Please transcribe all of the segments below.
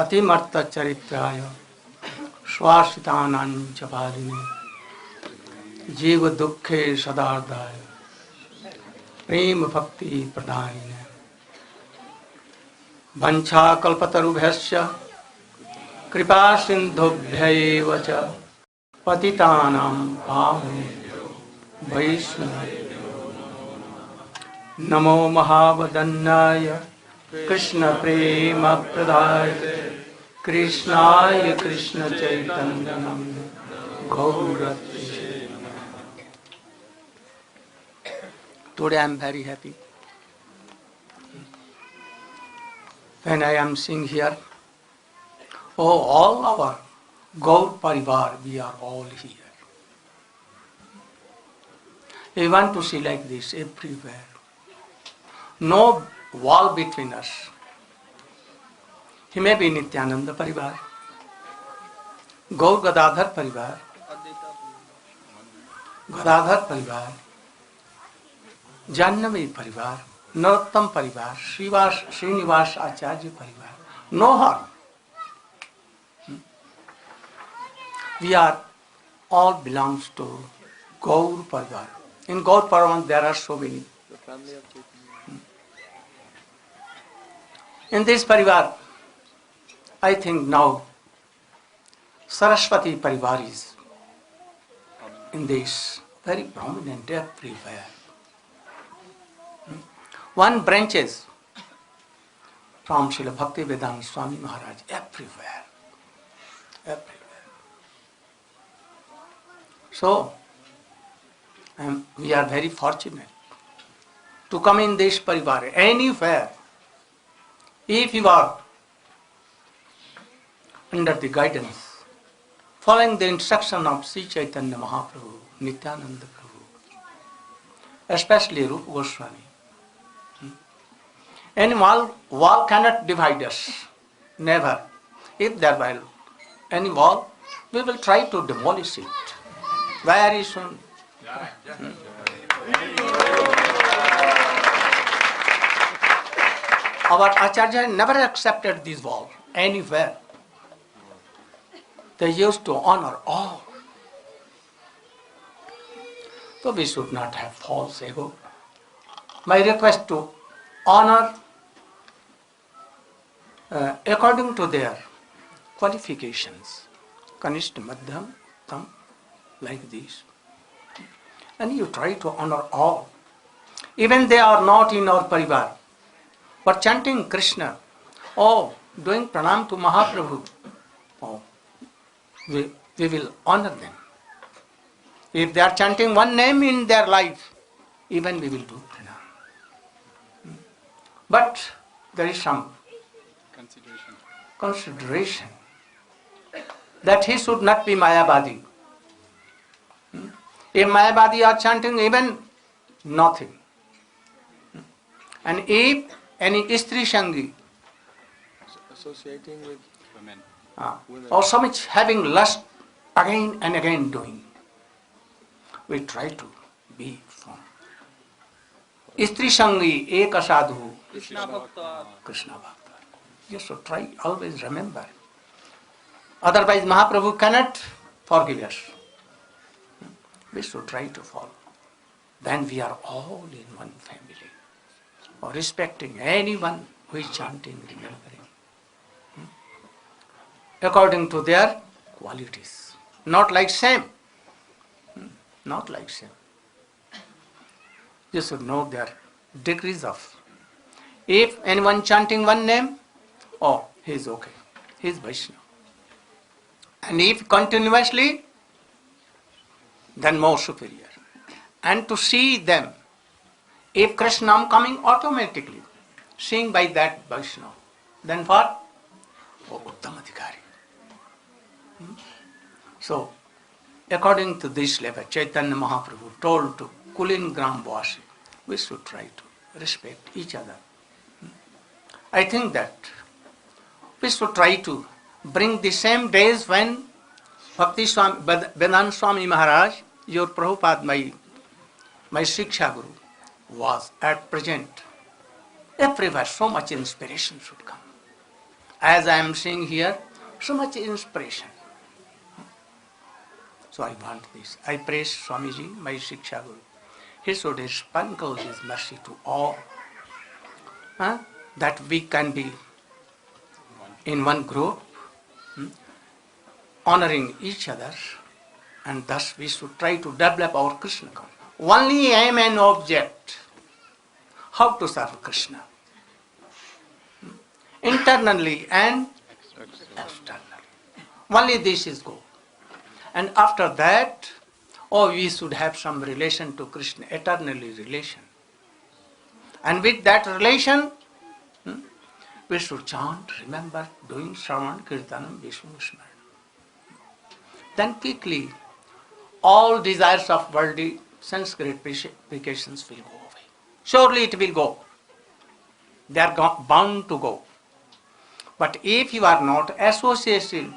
अतिमर्त चरित्राय श्वासितानांच पालिने जीव दुखे सदार्धाय प्रेम भक्ति प्रदायिने वंशा कल्पतरुभ्यश्च कृपा सिंधुभ्यैव च पतितानां पावनेभ्यो वैष्णवेभ्यो नमो महावदन्नाय कृष्ण प्रेम प्रदायते कृष्णाय Krishna Chaitanya गौरत्से। Today I am very happy when I am seeing here, oh, all our Gaur Parivar, we are all here. We want to see like this everywhere. No wall between us. He may be Nityananda Parivar, Gaur Gadadhar Parivar, Gadadhar Parivar, Jannavi Parivar, Narottam Parivar, Srinivas Acharya Parivar. No harm. We are all belongs to Gaur Parivar. In Gaur Parivar there are so many. In this Parivar, I think now Saraswati Parivar is in this very prominent everywhere. One branches from Srila Bhaktivedanta Swami Maharaj everywhere. Everywhere. So, we are very fortunate to come in this Parivar anywhere. If you are under the guidance, following the instruction of Sri Chaitanya Mahaprabhu, Nityananda Prabhu, especially Rupa Goswami, any wall cannot divide us. Never. If there were any wall, we will try to demolish it very soon. Our Acharya never accepted this wall anywhere. They used to honor all. So we should not have false ego. My request to honor according to their qualifications. Kanishta, Madhyam, Tam, like this. And you try to honor all. Even they are not in our Parivar, but chanting Krishna, oh, doing pranam to Mahaprabhu, oh, we will honor them. If they are chanting one name in their life, even we will do pranam. But there is some consideration that he should not be Mayavadi. If Mayavadi are chanting even nothing, and if any Istri Shangi associating with women, or so much having lust again and again doing, we try to be from Istri Shangi Eka Sadhu Krishna Bhakta. Krishna Bhakta. You should try, always remember. Otherwise Mahaprabhu cannot forgive us. We should try to follow. Then we are all in one family. Or respecting anyone who is chanting, remembering. According to their qualities. Not like same. Not like same. You should know their degrees of. If anyone chanting one name, oh, he is okay. He is Vaishnava. And if continuously, then more superior. And to see them, if Krishnam coming automatically, seeing by that Vaishnava, then what? Oh, Uttamadhikari. So, according to this level, Chaitanya Mahaprabhu told to Kulin Grambwasi, we should try to respect each other. I think that we should try to bring the same days when Bhakti Swami, Vedanta Swami Maharaj, your Prabhupada, my Shiksha Guru, was at present. Everywhere so much inspiration should come. as I am seeing here, so much inspiration. So I want this. I praise Swamiji, my Shiksha Guru. He should sprinkle his mercy to all. Huh? That we can be in one group, honoring each other, and thus we should try to develop our Krishna consciousness. Only aim and object, how to serve Krishna, internally and externally. Only this is goal. And after that, we should have some relation to Krishna, eternally relation. And with that relation, we should chant, remember, doing Shravan, Kirtanam, Vishnu Smaran. Then quickly, all desires of worldly sense gratifications will go away. Surely it will go. They are bound to go. But if you are not associating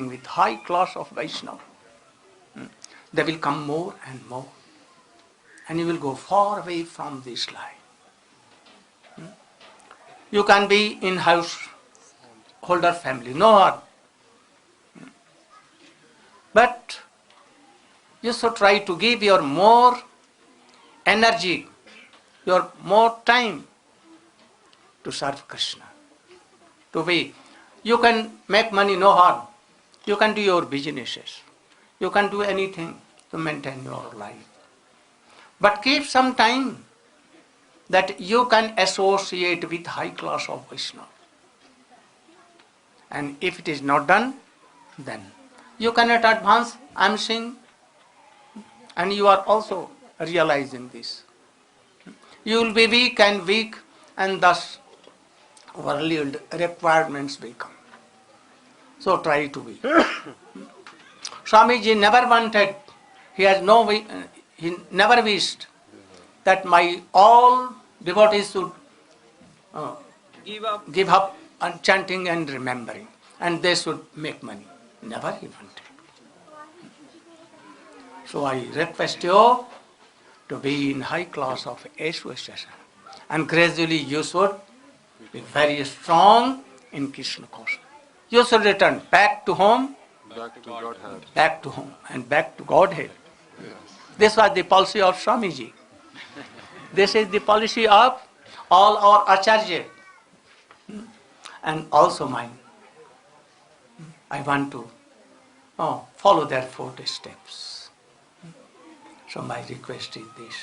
with high class of Vaishnava, they will come more and more. And you will go far away from this life. You can be in householder family, no harm. But you should try to give your more energy, your more time to serve Krishna. You can make money, no harm. You can do your businesses. You can do anything to maintain your life. But keep some time that you can associate with high class of Vaishnava. And if it is not done, then you cannot advance. I am saying, and you are also realizing this. You will be weak, and thus worldly requirements will come. So try to be. Swamiji never wanted, he never wished that my all devotees should give up on chanting and remembering, and they should make money. Never he wanted. So I request you to be in high class of association, and gradually you should be very strong in Krishna consciousness. You should return back to home, back to home, and back to Godhead. Yes. This was the policy of Swamiji. This is the policy of all our Acharya, and also mine. I want to follow their footsteps. So my request is this.